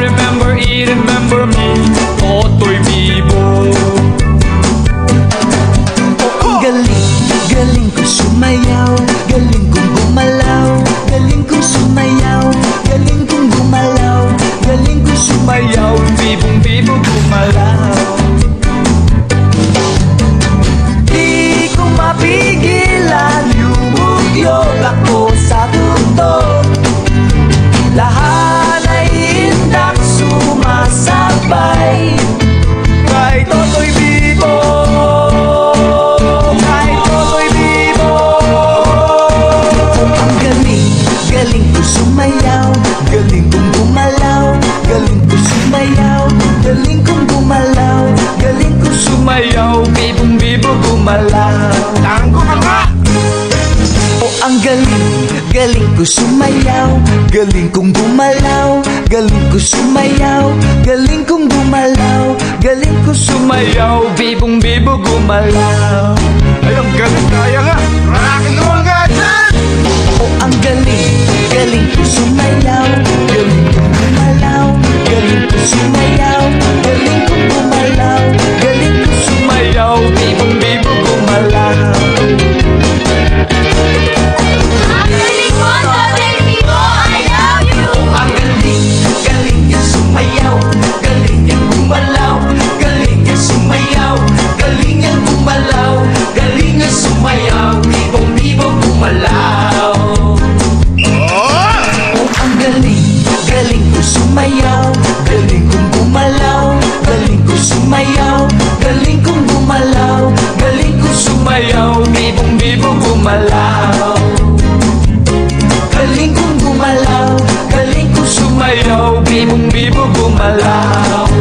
Remember gumalaw. Tango ka nga! Oh, ang galing, galing ko sumayaw, galing kong gumalaw, galing ko sumayaw, galing kong gumalaw, galing ko sumayaw, bibong-bibo gumalaw. Ay, ang galing, kaya nga! Rock and roll nga dyan! Oh, ang galing, galing ko sumayaw, galing kong gumalaw, galing ko sumayaw, galing kong gumalaw, galing ko sumayaw, bibong-bibo gumalaw. Ang galing, galing niya sumayaw, galing niya gumalaw, galing niya sumayaw, galing niya gumalaw, galing niya sumayaw, bibong-bibo gumalaw. Oh, ang galing, galing ko sumayaw, galing kong gumalaw, galing ko sumayaw, galing kong gumalaw, galing ko sumayaw, bibong-bibo gumalaw. Galing kong gumalaw, galing ko sumayaw, bibong-bibo gumalaw.